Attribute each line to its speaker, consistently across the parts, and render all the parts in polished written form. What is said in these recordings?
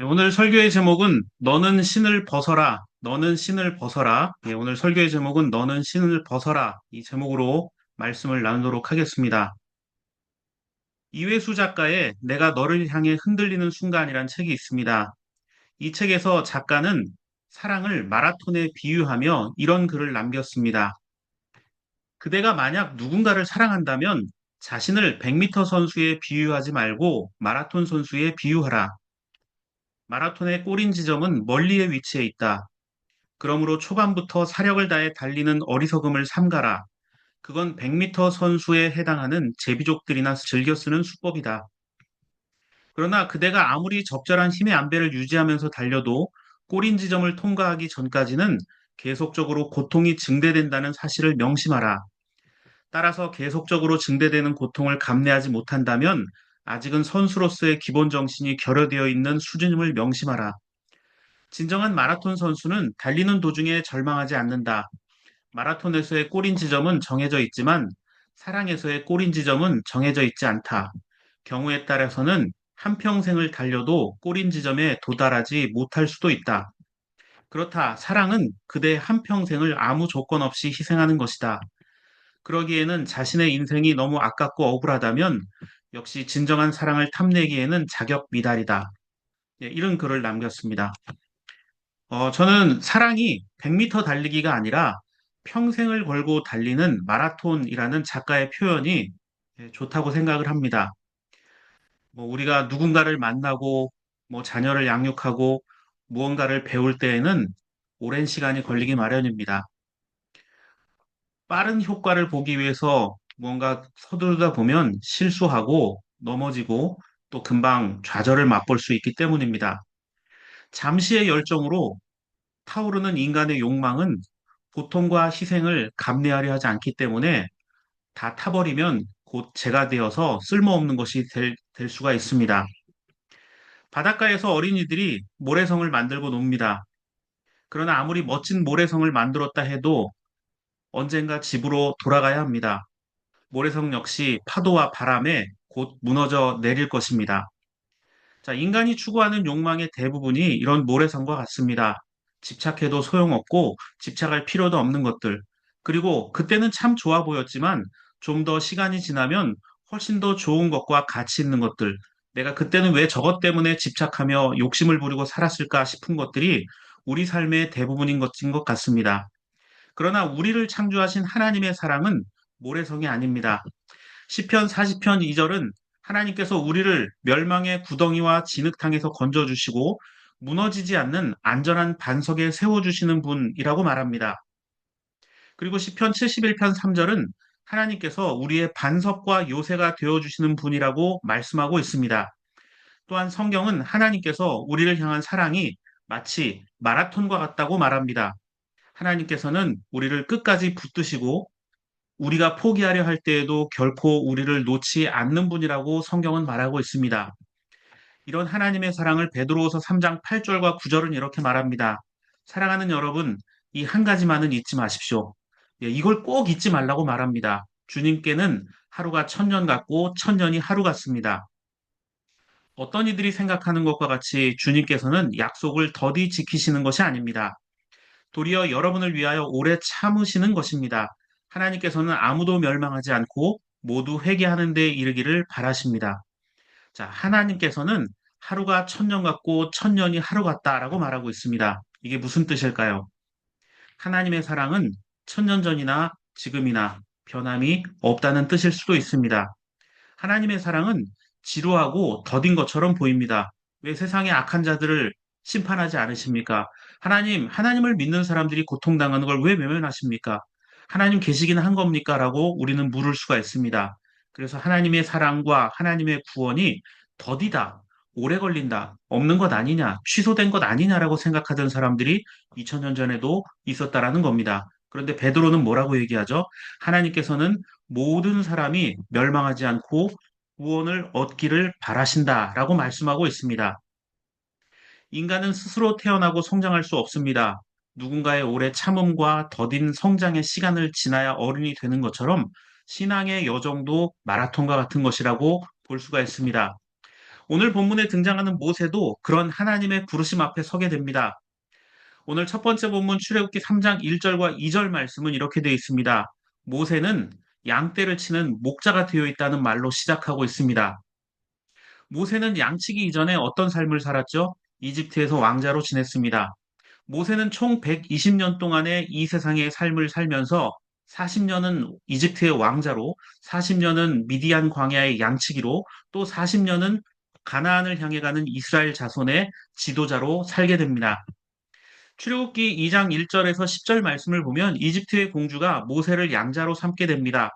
Speaker 1: 오늘 설교의 제목은 너는 신을 벗어라. 너는 신을 벗어라. 오늘 설교의 제목은 너는 신을 벗어라. 이 제목으로 말씀을 나누도록 하겠습니다. 이회수 작가의 내가 너를 향해 흔들리는 순간이란 책이 있습니다. 이 책에서 작가는 사랑을 마라톤에 비유하며 이런 글을 남겼습니다. 그대가 만약 누군가를 사랑한다면 자신을 100m 선수에 비유하지 말고 마라톤 선수에 비유하라. 마라톤의 꼬린 지점은 멀리에 위치해 있다. 그러므로 초반부터 사력을 다해 달리는 어리석음을 삼가라. 그건 100m 선수에 해당하는 제비족들이나 즐겨 쓰는 수법이다. 그러나 그대가 아무리 적절한 힘의 안배를 유지하면서 달려도 꼬린 지점을 통과하기 전까지는 계속적으로 고통이 증대된다는 사실을 명심하라. 따라서 계속적으로 증대되는 고통을 감내하지 못한다면 아직은 선수로서의 기본 정신이 결여되어 있는 수준임을 명심하라. 진정한 마라톤 선수는 달리는 도중에 절망하지 않는다. 마라톤에서의 꼬린 지점은 정해져 있지만 사랑에서의 꼬린 지점은 정해져 있지 않다. 경우에 따라서는 한평생을 달려도 꼬린 지점에 도달하지 못할 수도 있다. 그렇다. 사랑은 그대 한평생을 아무 조건 없이 희생하는 것이다. 그러기에는 자신의 인생이 너무 아깝고 억울하다면 역시 진정한 사랑을 탐내기에는 자격 미달이다. 이런 글을 남겼습니다. 저는 사랑이 100m 달리기가 아니라 평생을 걸고 달리는 마라톤이라는 작가의 표현이 좋다고 생각을 합니다. 뭐 우리가 누군가를 만나고 뭐 자녀를 양육하고 무언가를 배울 때에는 오랜 시간이 걸리기 마련입니다. 빠른 효과를 보기 위해서 무언가 서두르다 보면 실수하고 넘어지고 또 금방 좌절을 맛볼 수 있기 때문입니다. 잠시의 열정으로 타오르는 인간의 욕망은 고통과 희생을 감내하려 하지 않기 때문에 다 타버리면 곧 재가 되어서 쓸모없는 것이 될 수가 있습니다. 바닷가에서 어린이들이 모래성을 만들고 놉니다. 그러나 아무리 멋진 모래성을 만들었다 해도 언젠가 집으로 돌아가야 합니다. 모래성 역시 파도와 바람에 곧 무너져 내릴 것입니다. 자, 인간이 추구하는 욕망의 대부분이 이런 모래성과 같습니다. 집착해도 소용없고 집착할 필요도 없는 것들. 그리고 그때는 참 좋아 보였지만 좀 더 시간이 지나면 훨씬 더 좋은 것과 가치 있는 것들. 내가 그때는 왜 저것 때문에 집착하며 욕심을 부리고 살았을까 싶은 것들이 우리 삶의 대부분인 것인 것 같습니다. 그러나 우리를 창조하신 하나님의 사랑은 모래성이 아닙니다. 시편 40편 2절은 하나님께서 우리를 멸망의 구덩이와 진흙탕에서 건져주시고 무너지지 않는 안전한 반석에 세워주시는 분이라고 말합니다. 그리고 시편 71편 3절은 하나님께서 우리의 반석과 요새가 되어주시는 분이라고 말씀하고 있습니다. 또한 성경은 하나님께서 우리를 향한 사랑이 마치 마라톤과 같다고 말합니다. 하나님께서는 우리를 끝까지 붙드시고 우리가 포기하려 할 때에도 결코 우리를 놓지 않는 분이라고 성경은 말하고 있습니다. 이런 하나님의 사랑을 베드로후서 3장 8절과 9절은 이렇게 말합니다. 사랑하는 여러분, 이 한 가지만은 잊지 마십시오. 이걸 꼭 잊지 말라고 말합니다. 주님께는 하루가 천년 같고 천년이 하루 같습니다. 어떤 이들이 생각하는 것과 같이 주님께서는 약속을 더디 지키시는 것이 아닙니다. 도리어 여러분을 위하여 오래 참으시는 것입니다. 하나님께서는 아무도 멸망하지 않고 모두 회개하는 데 이르기를 바라십니다. 자, 하나님께서는 하루가 천년 같고 천년이 하루 같다라고 말하고 있습니다. 이게 무슨 뜻일까요? 하나님의 사랑은 천년 전이나 지금이나 변함이 없다는 뜻일 수도 있습니다. 하나님의 사랑은 지루하고 더딘 것처럼 보입니다. 왜 세상의 악한 자들을 심판하지 않으십니까? 하나님을 믿는 사람들이 고통당하는 걸 왜 외면하십니까? 하나님 계시긴 한 겁니까? 라고 우리는 물을 수가 있습니다. 그래서 하나님의 사랑과 하나님의 구원이 더디다, 오래 걸린다, 없는 것 아니냐, 취소된 것 아니냐라고 생각하던 사람들이 2000년 전에도 있었다라는 겁니다. 그런데 베드로는 뭐라고 얘기하죠? 하나님께서는 모든 사람이 멸망하지 않고 구원을 얻기를 바라신다라고 말씀하고 있습니다. 인간은 스스로 태어나고 성장할 수 없습니다. 누군가의 오래 참음과 더딘 성장의 시간을 지나야 어른이 되는 것처럼 신앙의 여정도 마라톤과 같은 것이라고 볼 수가 있습니다. 오늘 본문에 등장하는 모세도 그런 하나님의 부르심 앞에 서게 됩니다. 오늘 첫 번째 본문 출애굽기 3장 1절과 2절 말씀은 이렇게 되어 있습니다. 모세는 양떼를 치는 목자가 되어 있다는 말로 시작하고 있습니다. 모세는 양치기 이전에 어떤 삶을 살았죠? 이집트에서 왕자로 지냈습니다. 모세는 총 120년 동안의 이 세상의 삶을 살면서 40년은 이집트의 왕자로, 40년은 미디안 광야의 양치기로, 또 40년은 가나안을 향해 가는 이스라엘 자손의 지도자로 살게 됩니다. 출애굽기 2장 1절에서 10절 말씀을 보면 이집트의 공주가 모세를 양자로 삼게 됩니다.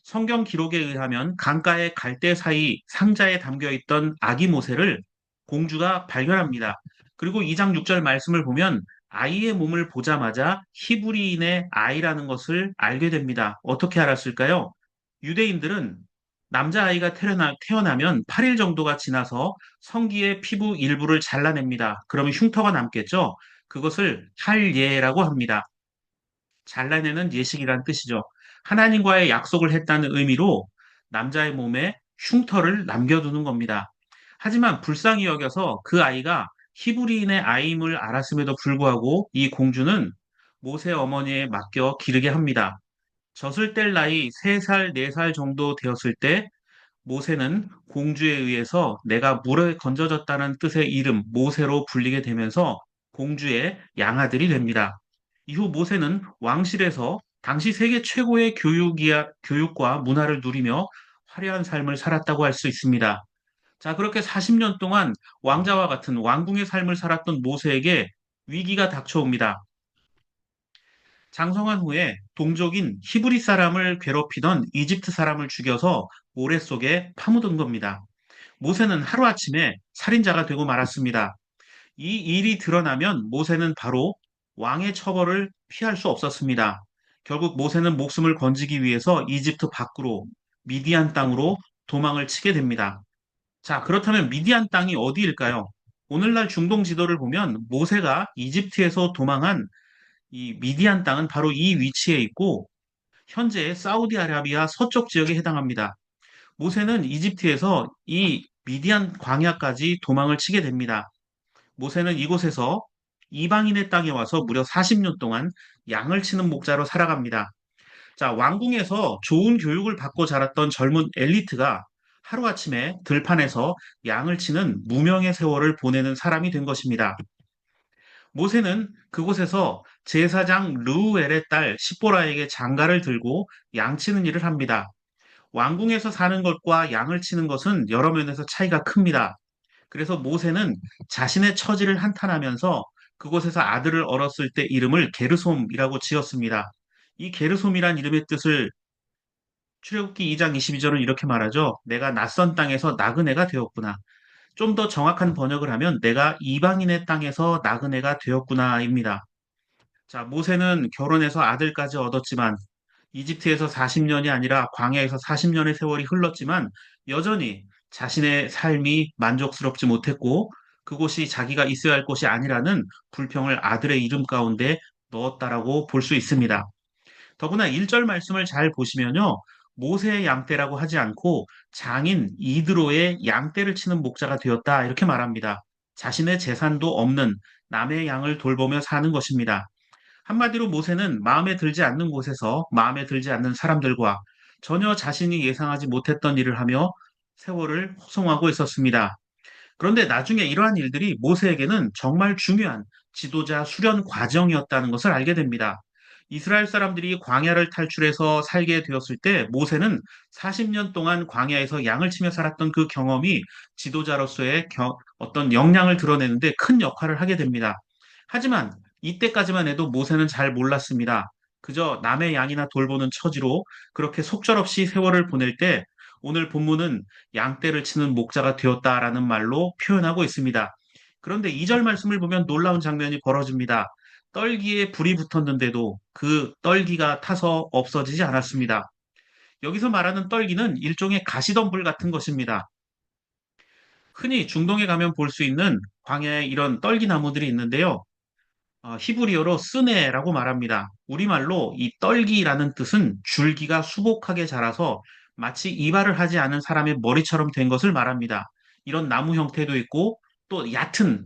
Speaker 1: 성경 기록에 의하면 강가의 갈대 사이 상자에 담겨 있던 아기 모세를 공주가 발견합니다. 그리고 2장 6절 말씀을 보면 아이의 몸을 보자마자 히브리인의 아이라는 것을 알게 됩니다. 어떻게 알았을까요? 유대인들은 남자아이가 태어나면 8일 정도가 지나서 성기의 피부 일부를 잘라냅니다. 그러면 흉터가 남겠죠? 그것을 할례라고 합니다. 잘라내는 예식이란 뜻이죠. 하나님과의 약속을 했다는 의미로 남자의 몸에 흉터를 남겨두는 겁니다. 하지만 불쌍히 여겨서 그 아이가 히브리인의 아이임을 알았음에도 불구하고 이 공주는 모세 어머니에 맡겨 기르게 합니다. 젖을 뗄 나이 3살, 4살 정도 되었을 때 모세는 공주에 의해서 내가 물에 건져졌다는 뜻의 이름 모세로 불리게 되면서 공주의 양아들이 됩니다. 이후 모세는 왕실에서 당시 세계 최고의 교육과 문화를 누리며 화려한 삶을 살았다고 할 수 있습니다. 자, 그렇게 40년 동안 왕자와 같은 왕궁의 삶을 살았던 모세에게 위기가 닥쳐옵니다. 장성한 후에 동족인 히브리 사람을 괴롭히던 이집트 사람을 죽여서 모래 속에 파묻은 겁니다. 모세는 하루아침에 살인자가 되고 말았습니다. 이 일이 드러나면 모세는 바로 왕의 처벌을 피할 수 없었습니다. 결국 모세는 목숨을 건지기 위해서 이집트 밖으로 미디안 땅으로 도망을 치게 됩니다. 자, 그렇다면 미디안 땅이 어디일까요? 오늘날 중동 지도를 보면 모세가 이집트에서 도망한 이 미디안 땅은 바로 이 위치에 있고 현재 사우디아라비아 서쪽 지역에 해당합니다. 모세는 이집트에서 이 미디안 광야까지 도망을 치게 됩니다. 모세는 이곳에서 이방인의 땅에 와서 무려 40년 동안 양을 치는 목자로 살아갑니다. 자, 왕궁에서 좋은 교육을 받고 자랐던 젊은 엘리트가 하루아침에 들판에서 양을 치는 무명의 세월을 보내는 사람이 된 것입니다. 모세는 그곳에서 제사장 르우엘의 딸 십보라에게 장가를 들고 양치는 일을 합니다. 왕궁에서 사는 것과 양을 치는 것은 여러 면에서 차이가 큽니다. 그래서 모세는 자신의 처지를 한탄하면서 그곳에서 아들을 얻었을 때 이름을 게르솜이라고 지었습니다. 이 게르솜이란 이름의 뜻을 출애굽기 2장 22절은 이렇게 말하죠. 내가 낯선 땅에서 나그네가 되었구나. 좀 더 정확한 번역을 하면 내가 이방인의 땅에서 나그네가 되었구나입니다. 자, 모세는 결혼해서 아들까지 얻었지만 이집트에서 40년이 아니라 광야에서 40년의 세월이 흘렀지만 여전히 자신의 삶이 만족스럽지 못했고 그곳이 자기가 있어야 할 곳이 아니라는 불평을 아들의 이름 가운데 넣었다라고 볼 수 있습니다. 더구나 1절 말씀을 잘 보시면요. 모세의 양떼라고 하지 않고 장인 이드로의 양떼를 치는 목자가 되었다 이렇게 말합니다. 자신의 재산도 없는 남의 양을 돌보며 사는 것입니다. 한마디로 모세는 마음에 들지 않는 곳에서 마음에 들지 않는 사람들과 전혀 자신이 예상하지 못했던 일을 하며 세월을 호송하고 있었습니다. 그런데 나중에 이러한 일들이 모세에게는 정말 중요한 지도자 수련 과정이었다는 것을 알게 됩니다. 이스라엘 사람들이 광야를 탈출해서 살게 되었을 때 모세는 40년 동안 광야에서 양을 치며 살았던 그 경험이 지도자로서의 어떤 역량을 드러내는데 큰 역할을 하게 됩니다. 하지만 이때까지만 해도 모세는 잘 몰랐습니다. 그저 남의 양이나 돌보는 처지로 그렇게 속절없이 세월을 보낼 때 오늘 본문은 양떼를 치는 목자가 되었다라는 말로 표현하고 있습니다. 그런데 2절 말씀을 보면 놀라운 장면이 벌어집니다. 떨기에 불이 붙었는데도 그 떨기가 타서 없어지지 않았습니다. 여기서 말하는 떨기는 일종의 가시덤불 같은 것입니다. 흔히 중동에 가면 볼 수 있는 광야에 이런 떨기 나무들이 있는데요. 히브리어로 스네라고 말합니다. 우리말로 이 떨기라는 뜻은 줄기가 수복하게 자라서 마치 이발을 하지 않은 사람의 머리처럼 된 것을 말합니다. 이런 나무 형태도 있고 또 얕은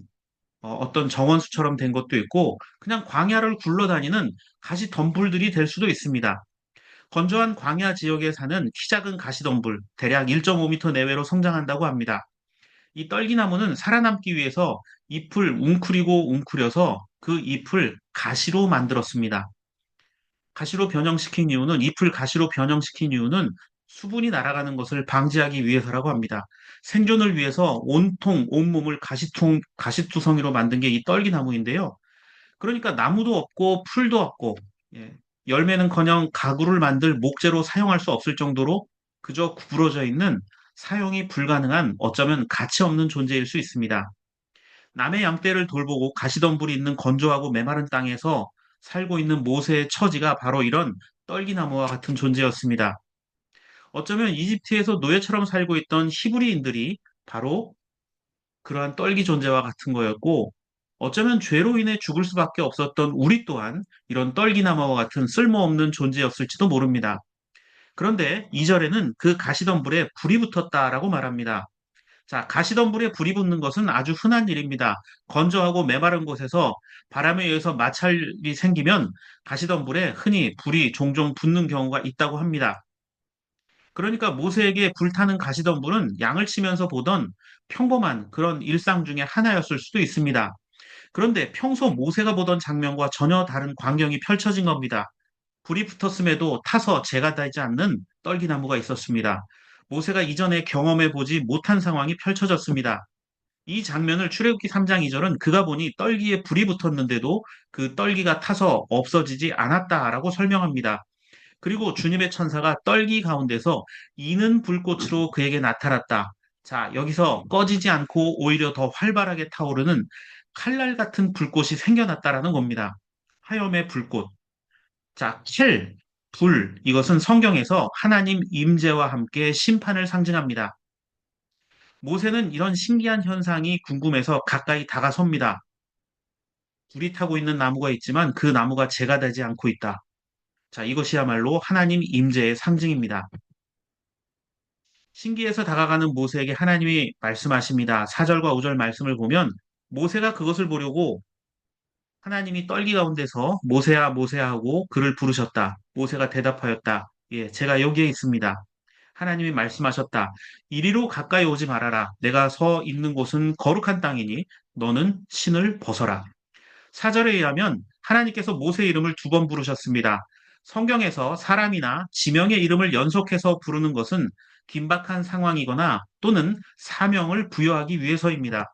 Speaker 1: 어떤 정원수처럼 된 것도 있고 그냥 광야를 굴러다니는 가시덤불들이 될 수도 있습니다. 건조한 광야 지역에 사는 키 작은 가시덤불, 대략 1.5m 내외로 성장한다고 합니다. 이 떨기나무는 살아남기 위해서 잎을 웅크리고 웅크려서 그 잎을 가시로 만들었습니다. 가시로 변형시킨 이유는 잎을 가시로 변형시킨 이유는 수분이 날아가는 것을 방지하기 위해서라고 합니다. 생존을 위해서 온통 온몸을 가시투성이로 만든 게 이 떨기나무인데요. 그러니까 나무도 없고 풀도 없고 예, 열매는커녕 가구를 만들 목재로 사용할 수 없을 정도로 그저 구부러져 있는 사용이 불가능한 어쩌면 가치 없는 존재일 수 있습니다. 남의 양떼를 돌보고 가시덤불이 있는 건조하고 메마른 땅에서 살고 있는 모세의 처지가 바로 이런 떨기나무와 같은 존재였습니다. 어쩌면 이집트에서 노예처럼 살고 있던 히브리인들이 바로 그러한 떨기 존재와 같은 거였고, 어쩌면 죄로 인해 죽을 수밖에 없었던 우리 또한 이런 떨기나무와 같은 쓸모없는 존재였을지도 모릅니다. 그런데 2절에는 그 가시덤불에 불이 붙었다라고 말합니다. 자, 가시덤불에 불이 붙는 것은 아주 흔한 일입니다. 건조하고 메마른 곳에서 바람에 의해서 마찰이 생기면 가시덤불에 흔히 불이 종종 붙는 경우가 있다고 합니다. 그러니까 모세에게 불타는 가시덤불은 양을 치면서 보던 평범한 그런 일상 중에 하나였을 수도 있습니다. 그런데 평소 모세가 보던 장면과 전혀 다른 광경이 펼쳐진 겁니다. 불이 붙었음에도 타서 재가 되지 않는 떨기나무가 있었습니다. 모세가 이전에 경험해 보지 못한 상황이 펼쳐졌습니다. 이 장면을 출애굽기 3장 2절은 그가 보니 떨기에 불이 붙었는데도 그 떨기가 타서 없어지지 않았다라고 설명합니다. 그리고 주님의 천사가 떨기 가운데서 이는 불꽃으로 그에게 나타났다. 자, 여기서 꺼지지 않고 오히려 더 활발하게 타오르는 칼날 같은 불꽃이 생겨났다라는 겁니다. 화염의 불꽃. 자, 불. 이것은 성경에서 하나님 임재와 함께 심판을 상징합니다. 모세는 이런 신기한 현상이 궁금해서 가까이 다가섭니다. 불이 타고 있는 나무가 있지만 그 나무가 재가 되지 않고 있다. 자, 이것이야말로 하나님 임재의 상징입니다. 신기해서 다가가는 모세에게 하나님이 말씀하십니다. 4절과 5절 말씀을 보면 모세가 그것을 보려고 하나님이 떨기 가운데서 모세야 모세야 하고 그를 부르셨다. 모세가 대답하였다. 예, 제가 여기에 있습니다. 하나님이 말씀하셨다. 이리로 가까이 오지 말아라. 내가 서 있는 곳은 거룩한 땅이니 너는 신을 벗어라. 사절에 의하면 하나님께서 모세 이름을 두 번 부르셨습니다. 성경에서 사람이나 지명의 이름을 연속해서 부르는 것은 긴박한 상황이거나 또는 사명을 부여하기 위해서입니다.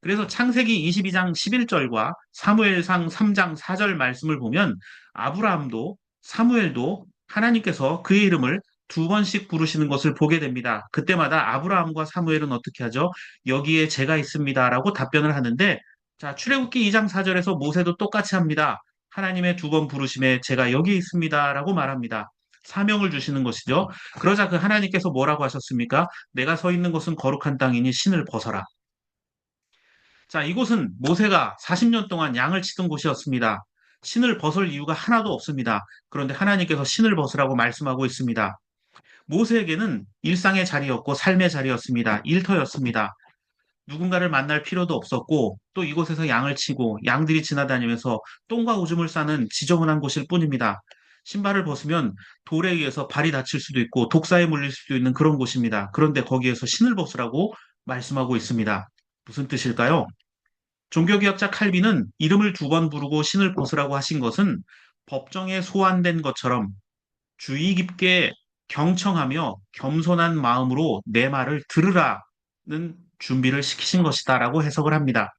Speaker 1: 그래서 창세기 22장 11절과 사무엘상 3장 4절 말씀을 보면 아브라함도 사무엘도 하나님께서 그의 이름을 두 번씩 부르시는 것을 보게 됩니다. 그때마다 아브라함과 사무엘은 어떻게 하죠? 여기에 제가 있습니다라고 답변을 하는데 자, 출애굽기 2장 4절에서 모세도 똑같이 합니다. 하나님의 두 번 부르심에 제가 여기 있습니다라고 말합니다. 사명을 주시는 것이죠. 그러자 그 하나님께서 뭐라고 하셨습니까? 내가 서 있는 곳은 거룩한 땅이니 신을 벗어라. 자, 이곳은 모세가 40년 동안 양을 치던 곳이었습니다. 신을 벗을 이유가 하나도 없습니다. 그런데 하나님께서 신을 벗으라고 말씀하고 있습니다. 모세에게는 일상의 자리였고 삶의 자리였습니다. 일터였습니다. 누군가를 만날 필요도 없었고 또 이곳에서 양을 치고 양들이 지나다니면서 똥과 오줌을 싸는 지저분한 곳일 뿐입니다. 신발을 벗으면 돌에 의해서 발이 다칠 수도 있고 독사에 물릴 수도 있는 그런 곳입니다. 그런데 거기에서 신을 벗으라고 말씀하고 있습니다. 무슨 뜻일까요? 종교개혁자 칼빈은 이름을 두 번 부르고 신을 벗으라고 하신 것은 법정에 소환된 것처럼 주의 깊게 경청하며 겸손한 마음으로 내 말을 들으라는 준비를 시키신 것이다라고 해석을 합니다.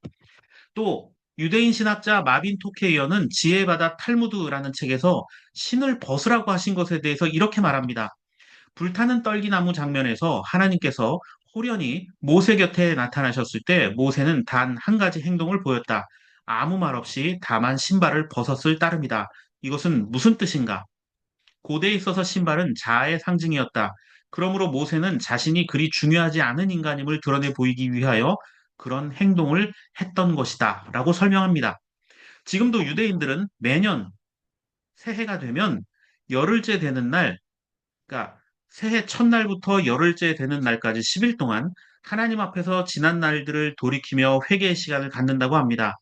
Speaker 1: 또 유대인 신학자 마빈 토케이어는 지혜바다 탈무드라는 책에서 신을 벗으라고 하신 것에 대해서 이렇게 말합니다. 불타는 떨기나무 장면에서 하나님께서 호련히 모세 곁에 나타나셨을 때 모세는 단 한 가지 행동을 보였다. 아무 말 없이 다만 신발을 벗었을 따름이다. 이것은 무슨 뜻인가? 고대에 있어서 신발은 자아의 상징이었다. 그러므로 모세는 자신이 그리 중요하지 않은 인간임을 드러내 보이기 위하여 그런 행동을 했던 것이다. 라고 설명합니다. 지금도 유대인들은 매년 새해가 되면 열흘째 되는 날, 그러니까 새해 첫날부터 열흘째 되는 날까지 10일 동안 하나님 앞에서 지난 날들을 돌이키며 회개의 시간을 갖는다고 합니다.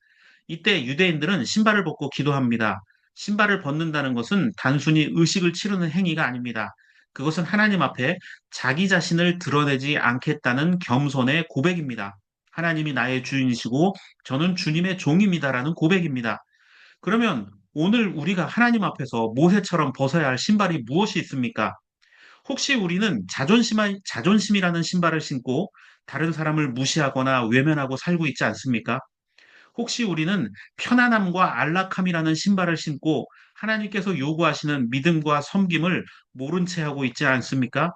Speaker 1: 이때 유대인들은 신발을 벗고 기도합니다. 신발을 벗는다는 것은 단순히 의식을 치르는 행위가 아닙니다. 그것은 하나님 앞에 자기 자신을 드러내지 않겠다는 겸손의 고백입니다. 하나님이 나의 주인이시고 저는 주님의 종입니다라는 고백입니다. 그러면 오늘 우리가 하나님 앞에서 모세처럼 벗어야 할 신발이 무엇이 있습니까? 혹시 우리는 자존심이라는 신발을 신고 다른 사람을 무시하거나 외면하고 살고 있지 않습니까? 혹시 우리는 편안함과 안락함이라는 신발을 신고 하나님께서 요구하시는 믿음과 섬김을 모른 채 하고 있지 않습니까?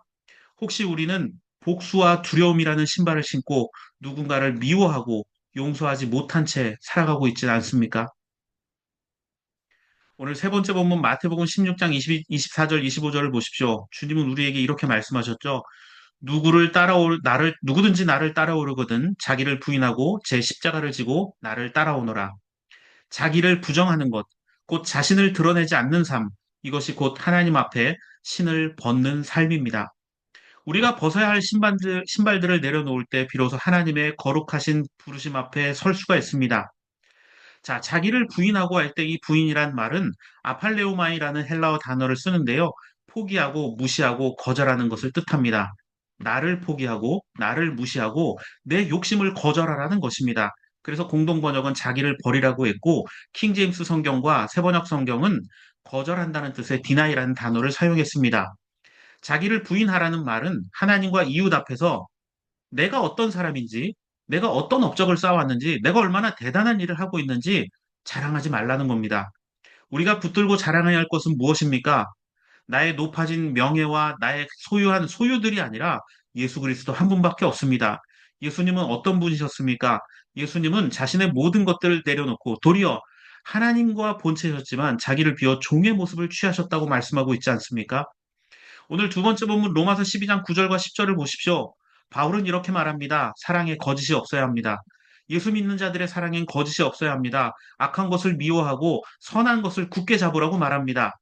Speaker 1: 혹시 우리는 복수와 두려움이라는 신발을 신고 누군가를 미워하고 용서하지 못한 채 살아가고 있지 않습니까? 오늘 세 번째 본문 마태복음 16장 24절 25절을 보십시오. 주님은 우리에게 이렇게 말씀하셨죠. 누구든지 나를 따라오려거든 자기를 부인하고 제 십자가를 지고 나를 따라오너라. 자기를 부정하는 것, 곧 자신을 드러내지 않는 삶, 이것이 곧 하나님 앞에 신을 벗는 삶입니다. 우리가 벗어야 할 신발들을 내려놓을 때 비로소 하나님의 거룩하신 부르심 앞에 설 수가 있습니다. 자, 자기를 부인하고 할 때 이 부인이란 말은 아팔레오마이라는 헬라어 단어를 쓰는데요. 포기하고 무시하고 거절하는 것을 뜻합니다. 나를 포기하고 나를 무시하고 내 욕심을 거절하라는 것입니다. 그래서 공동 번역은 자기를 버리라고 했고 킹제임스 성경과 새번역 성경은 거절한다는 뜻의 deni라는 단어를 사용했습니다. 자기를 부인하라는 말은 하나님과 이웃 앞에서 내가 어떤 사람인지, 내가 어떤 업적을 쌓아왔는지, 내가 얼마나 대단한 일을 하고 있는지 자랑하지 말라는 겁니다. 우리가 붙들고 자랑해야 할 것은 무엇입니까? 나의 높아진 명예와 나의 소유한 소유들이 아니라 예수 그리스도 한 분밖에 없습니다. 예수님은 어떤 분이셨습니까? 예수님은 자신의 모든 것들을 내려놓고 도리어 하나님과 본체셨지만 자기를 비워 종의 모습을 취하셨다고 말씀하고 있지 않습니까? 오늘 두 번째 본문 로마서 12장 9절과 10절을 보십시오. 바울은 이렇게 말합니다. 사랑에 거짓이 없어야 합니다. 예수 믿는 자들의 사랑엔 거짓이 없어야 합니다. 악한 것을 미워하고 선한 것을 굳게 잡으라고 말합니다.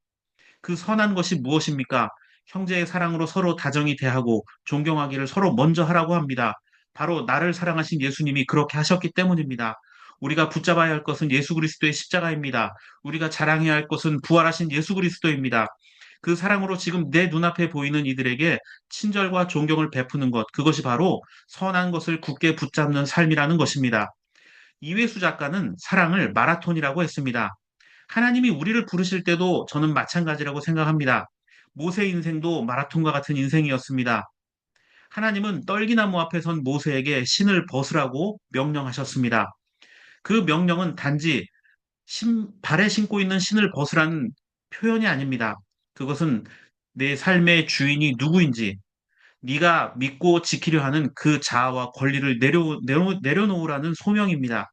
Speaker 1: 그 선한 것이 무엇입니까? 형제의 사랑으로 서로 다정히 대하고 존경하기를 서로 먼저 하라고 합니다. 바로 나를 사랑하신 예수님이 그렇게 하셨기 때문입니다. 우리가 붙잡아야 할 것은 예수 그리스도의 십자가입니다. 우리가 자랑해야 할 것은 부활하신 예수 그리스도입니다. 그 사랑으로 지금 내 눈앞에 보이는 이들에게 친절과 존경을 베푸는 것, 그것이 바로 선한 것을 굳게 붙잡는 삶이라는 것입니다. 이회수 작가는 사랑을 마라톤이라고 했습니다. 하나님이 우리를 부르실 때도 저는 마찬가지라고 생각합니다. 모세 인생도 마라톤과 같은 인생이었습니다. 하나님은 떨기나무 앞에 선 모세에게 신을 벗으라고 명령하셨습니다. 그 명령은 단지 발에 신고 있는 신을 벗으라는 표현이 아닙니다. 그것은 내 삶의 주인이 누구인지, 네가 믿고 지키려 하는 그 자아와 권리를 내려놓으라는 소명입니다.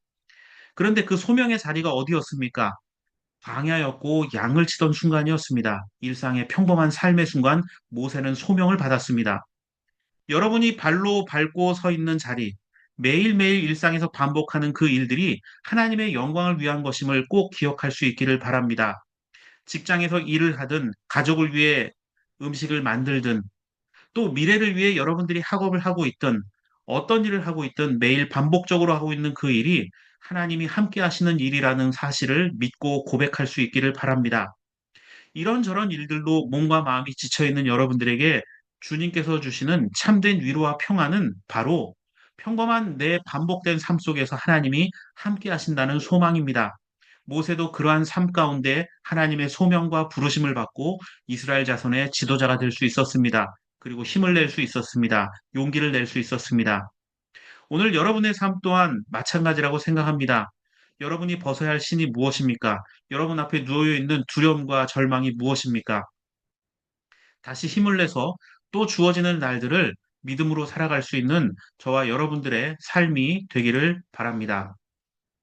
Speaker 1: 그런데 그 소명의 자리가 어디였습니까? 광야였고 양을 치던 순간이었습니다. 일상의 평범한 삶의 순간 모세는 소명을 받았습니다. 여러분이 발로 밟고 서 있는 자리, 매일매일 일상에서 반복하는 그 일들이 하나님의 영광을 위한 것임을 꼭 기억할 수 있기를 바랍니다. 직장에서 일을 하든 가족을 위해 음식을 만들든 또 미래를 위해 여러분들이 학업을 하고 있든 어떤 일을 하고 있든 매일 반복적으로 하고 있는 그 일이 하나님이 함께 하시는 일이라는 사실을 믿고 고백할 수 있기를 바랍니다. 이런저런 일들로 몸과 마음이 지쳐 있는 여러분들에게 주님께서 주시는 참된 위로와 평안은 바로 평범한 내 반복된 삶 속에서 하나님이 함께 하신다는 소망입니다. 모세도 그러한 삶 가운데 하나님의 소명과 부르심을 받고 이스라엘 자손의 지도자가 될 수 있었습니다. 그리고 힘을 낼 수 있었습니다. 용기를 낼 수 있었습니다. 오늘 여러분의 삶 또한 마찬가지라고 생각합니다. 여러분이 벗어야 할 신이 무엇입니까? 여러분 앞에 누워 있는 두려움과 절망이 무엇입니까? 다시 힘을 내서 또 주어지는 날들을 믿음으로 살아갈 수 있는 저와 여러분들의 삶이 되기를 바랍니다.